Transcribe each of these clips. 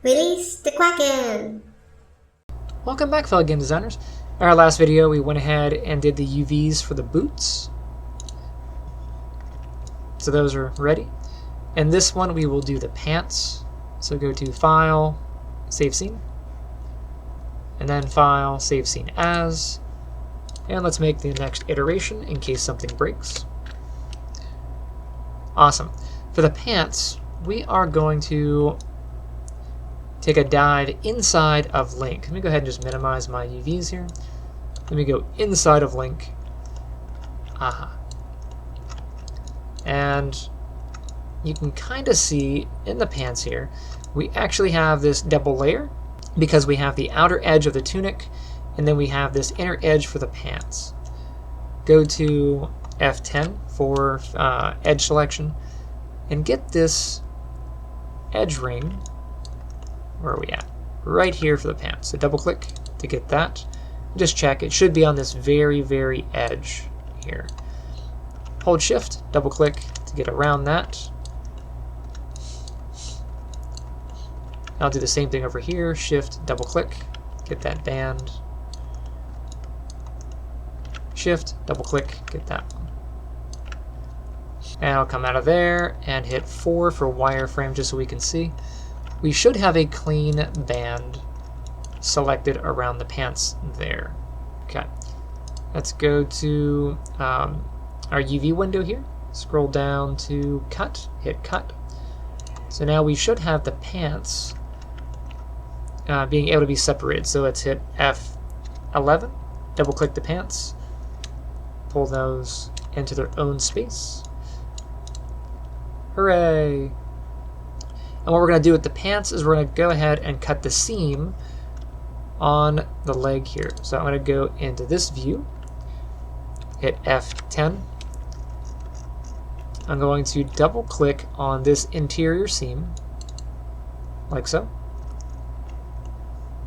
Release the Kraken! Welcome back, fellow game designers. In our last video, we went ahead and did the UVs for the boots. So those are ready. And this one, we will do the pants. So go to File, Save Scene. And then File, Save Scene As. And let's make the next iteration in case something breaks. Awesome. For the pants, we are going to take a dive inside of Link. Let me go ahead and just minimize my UVs here. Let me go inside of Link. Aha. And you can kind of see in the pants here, we actually have this double layer because we have the outer edge of the tunic and then we have this inner edge for the pants. Go to F10 for edge selection and get this edge ring. Where are we at? Right here for the pants. So double click to get that. Just check. It should be on this very, very edge here. Hold shift, double click to get around that. I'll do the same thing over here. Shift, double click, get that band. Shift, double click, get that one. And I'll come out of there and hit 4 for wireframe just so we can see. We should have a clean band selected around the pants there. Okay, let's go to our UV window here. Scroll down to cut, hit cut. So now we should have the pants being able to be separated. So let's hit F11, double click the pants, pull those into their own space. Hooray! And what we're going to do with the pants is we're going to go ahead and cut the seam on the leg here. So I'm going to go into this view, hit F10. I'm going to double click on this interior seam, like so.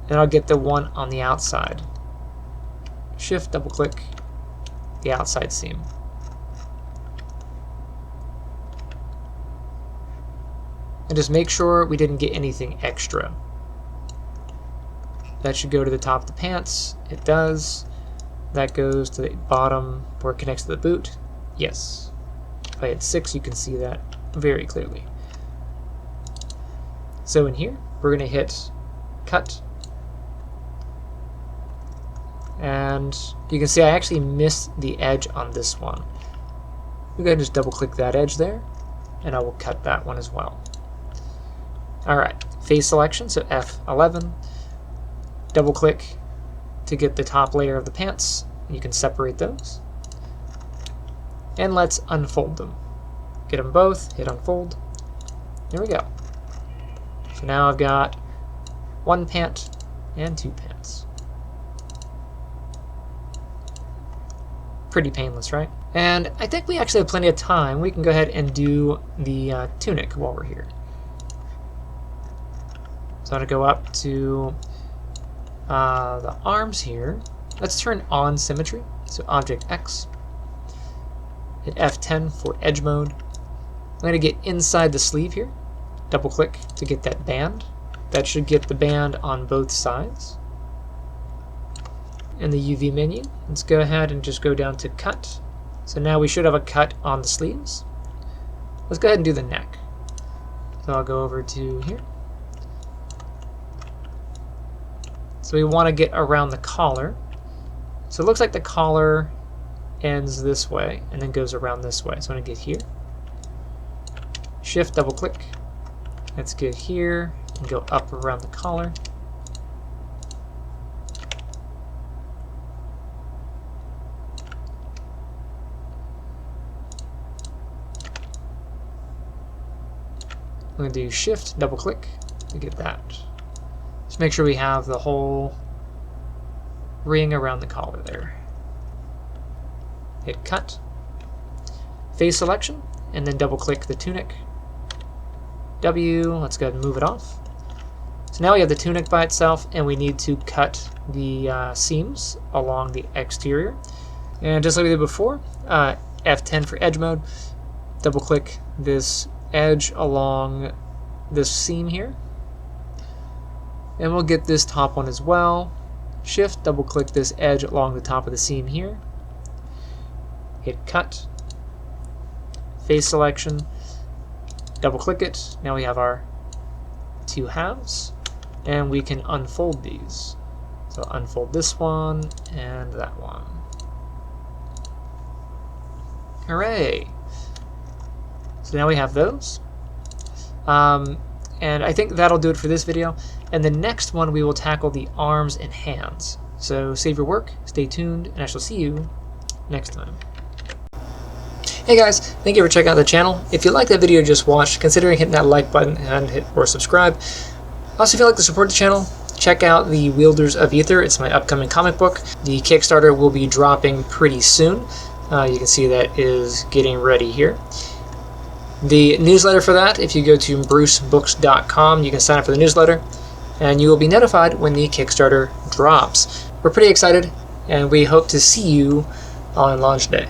And I'll get the one on the outside. Shift, double click the outside seam. And just make sure we didn't get anything extra. That should go to the top of the pants. It does. That goes to the bottom where it connects to the boot. Yes. If I hit 6, you can see that very clearly. So in here, we're going to hit cut. And you can see I actually missed the edge on this one. We're going to just double click that edge there, and I will cut that one as well. Alright, face selection, so F11. Double click to get the top layer of the pants. You can separate those. And let's unfold them. Get them both, hit unfold. There we go. So now I've got one pant and two pants. Pretty painless, right? And I think we actually have plenty of time. We can go ahead and do the tunic while we're here. So I'm going to go up to the arms here. Let's turn on symmetry. So Object X. Hit F10 for edge mode. I'm going to get inside the sleeve here. Double click to get that band. That should get the band on both sides. In the UV menu, let's go ahead and just go down to cut. So now we should have a cut on the sleeves. Let's go ahead and do the neck. So I'll go over to here. So we want to get around the collar. So it looks like the collar ends this way and then goes around this way. So I'm going to get here. Shift, double click. Let's get here and go up around the collar. I'm going to do shift, double click to get that. Just make sure we have the whole ring around the collar there. Hit cut. Face selection, and then double click the tunic. W, let's go ahead and move it off. So now we have the tunic by itself, and we need to cut the seams along the exterior. And just like we did before, F10 for edge mode, double click this edge along this seam here. And we'll get this top one as well. Shift, double click this edge along the top of the seam here. Hit cut. Face selection. Double click it. Now we have our two halves. And we can unfold these. So unfold this one and that one. Hooray! So now we have those. And I think that'll do it for this video. And the next one we will tackle the arms and hands. So save your work, stay tuned, and I shall see you next time. Hey guys, thank you for checking out the channel. If you like that video you just watched, consider hitting that like button and hit or subscribe. Also, if you'd like to support the channel, check out the Wielders of Ether. It's my upcoming comic book. The Kickstarter will be dropping pretty soon. You can see that is getting ready here. The newsletter for that, if you go to brucebooks.com, you can sign up for the newsletter, and you will be notified when the Kickstarter drops. We're pretty excited, and we hope to see you on launch day.